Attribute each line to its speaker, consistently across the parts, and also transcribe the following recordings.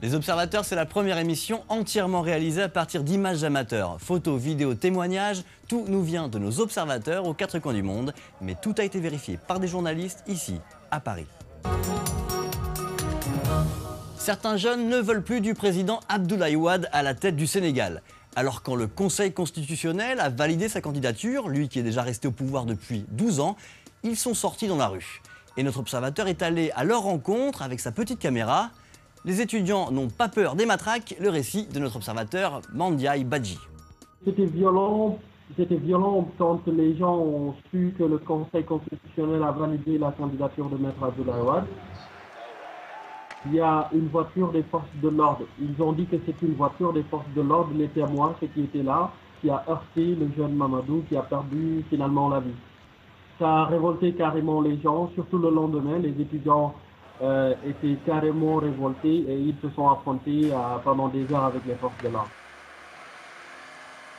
Speaker 1: Les Observateurs, c'est la première émission entièrement réalisée à partir d'images amateurs. Photos, vidéos, témoignages, tout nous vient de nos observateurs aux quatre coins du monde. Mais tout a été vérifié par des journalistes ici, à Paris. Certains jeunes ne veulent plus du président Abdoulaye Wade à la tête du Sénégal. Alors quand le Conseil constitutionnel a validé sa candidature, lui qui est déjà resté au pouvoir depuis 12 ans, ils sont sortis dans la rue. Et notre observateur est allé à leur rencontre avec sa petite caméra. Les étudiants n'ont pas peur des matraques, le récit de notre observateur Mandiaye Badji.
Speaker 2: C'était violent quand les gens ont su que le Conseil constitutionnel a validé la candidature de Maître Abdoulaye Wade. Il y a une voiture des forces de l'ordre. Ils ont dit que c'est une voiture des forces de l'ordre, les témoins, ceux qui étaient là, qui a heurté le jeune Mamadou, qui a perdu finalement la vie. Ça a révolté carrément les gens, surtout le lendemain. Les étudiants étaient carrément révoltés et ils se sont affrontés pendant des heures avec les forces de l'ordre.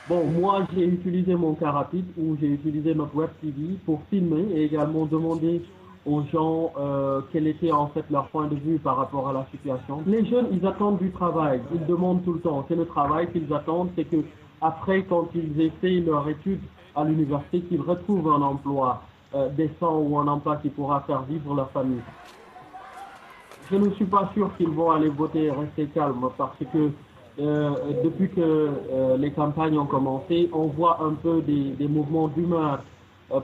Speaker 2: Bon, moi j'ai utilisé mon car rapide ou j'ai utilisé notre web TV pour filmer et également demander aux gens quel était en fait leur point de vue par rapport à la situation. Les jeunes, ils attendent du travail, ils demandent tout le temps. C'est le travail qu'ils attendent, c'est que après, quand ils aient fait leur étude à l'université, qu'ils retrouvent un emploi décent ou un emploi qui pourra faire vivre leur famille. Je ne suis pas sûr qu'ils vont aller voter et rester calmes parce que depuis que les campagnes ont commencé, on voit un peu des mouvements d'humeur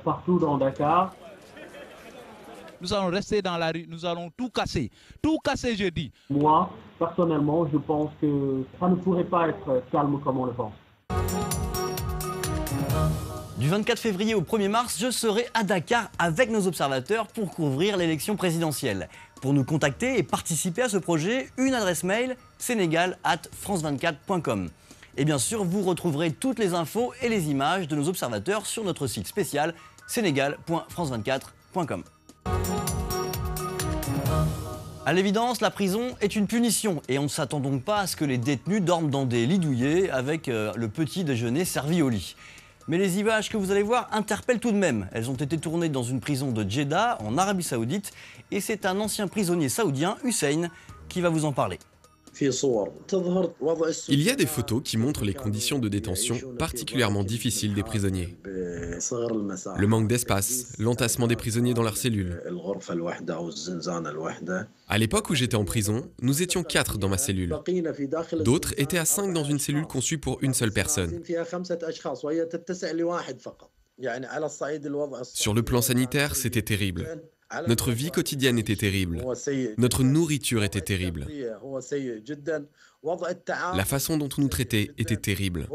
Speaker 2: partout dans Dakar.
Speaker 3: Nous allons rester dans la rue, nous allons tout casser je dis.
Speaker 2: Moi, personnellement, je pense que ça ne pourrait pas être calme comme on le pense.
Speaker 1: Du 24 février au 1er mars, je serai à Dakar avec nos observateurs pour couvrir l'élection présidentielle. Pour nous contacter et participer à ce projet, une adresse mail senegal@france24.com. Et bien sûr, vous retrouverez toutes les infos et les images de nos observateurs sur notre site spécial senegal.france24.com. À l'évidence, la prison est une punition et on ne s'attend donc pas à ce que les détenus dorment dans des lits douillés avec le petit déjeuner servi au lit. Mais les images que vous allez voir interpellent tout de même. Elles ont été tournées dans une prison de Jeddah, en Arabie Saoudite, et c'est un ancien prisonnier saoudien, Hussein, qui va vous en parler.
Speaker 4: Il y a des photos qui montrent les conditions de détention particulièrement difficiles des prisonniers. Le manque d'espace, l'entassement des prisonniers dans leurs cellules. À l'époque où j'étais en prison, nous étions 4 dans ma cellule. D'autres étaient à 5 dans une cellule conçue pour une seule personne. Sur le plan sanitaire, c'était terrible. Notre vie quotidienne était terrible. Notre nourriture était terrible. La façon dont on nous traitait était terrible.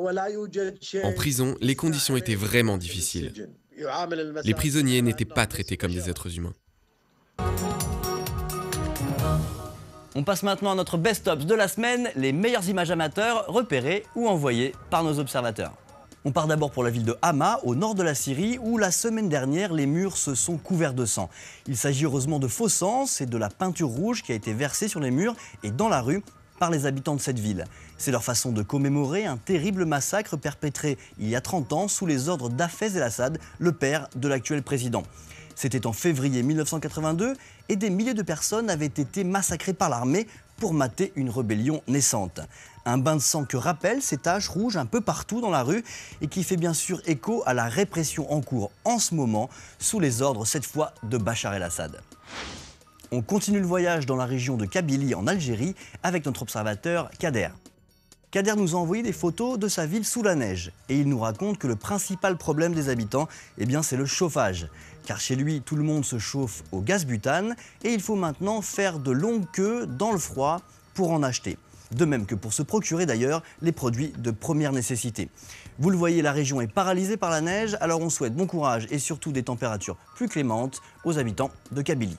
Speaker 4: En prison, les conditions étaient vraiment difficiles. Les prisonniers n'étaient pas traités comme des êtres humains.
Speaker 1: On passe maintenant à notre best-of de la semaine, les meilleures images amateurs repérées ou envoyées par nos observateurs. On part d'abord pour la ville de Hama, au nord de la Syrie, où la semaine dernière, les murs se sont couverts de sang. Il s'agit heureusement de faux sang, c'est de la peinture rouge qui a été versée sur les murs et dans la rue par les habitants de cette ville. C'est leur façon de commémorer un terrible massacre perpétré il y a 30 ans sous les ordres d'Hafez el-Assad, le père de l'actuel président. C'était en février 1982 et des milliers de personnes avaient été massacrées par l'armée pour mater une rébellion naissante. Un bain de sang que rappellent ces taches rouges un peu partout dans la rue et qui fait bien sûr écho à la répression en cours en ce moment sous les ordres cette fois de Bachar el-Assad. On continue le voyage dans la région de Kabylie en Algérie avec notre observateur Kader. Kader nous a envoyé des photos de sa ville sous la neige et il nous raconte que le principal problème des habitants, c'est le chauffage. Car chez lui, tout le monde se chauffe au gaz butane et il faut maintenant faire de longues queues dans le froid pour en acheter. De même que pour se procurer d'ailleurs les produits de première nécessité. Vous le voyez, la région est paralysée par la neige, alors on souhaite bon courage et surtout des températures plus clémentes aux habitants de Kabylie.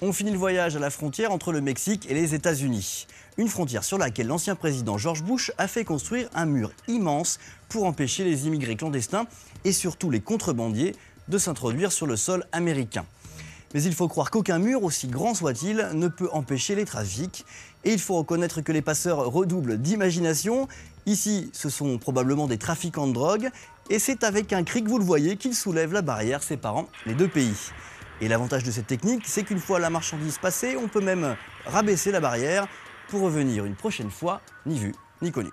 Speaker 1: On finit le voyage à la frontière entre le Mexique et les États-Unis. Une frontière sur laquelle l'ancien président George Bush a fait construire un mur immense pour empêcher les immigrés clandestins et surtout les contrebandiers de s'introduire sur le sol américain. Mais il faut croire qu'aucun mur, aussi grand soit-il, ne peut empêcher les trafics. Et il faut reconnaître que les passeurs redoublent d'imagination. Ici, ce sont probablement des trafiquants de drogue. Et c'est avec un cri que vous le voyez qu'ils soulèvent la barrière séparant les deux pays. Et l'avantage de cette technique, c'est qu'une fois la marchandise passée, on peut même rabaisser la barrière pour revenir une prochaine fois, ni vu, ni connu.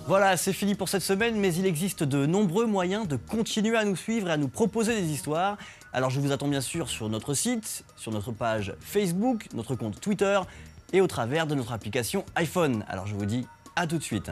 Speaker 1: Voilà, c'est fini pour cette semaine, mais il existe de nombreux moyens de continuer à nous suivre et à nous proposer des histoires. Alors je vous attends bien sûr sur notre site, sur notre page Facebook, notre compte Twitter et au travers de notre application iPhone. Alors je vous dis à tout de suite.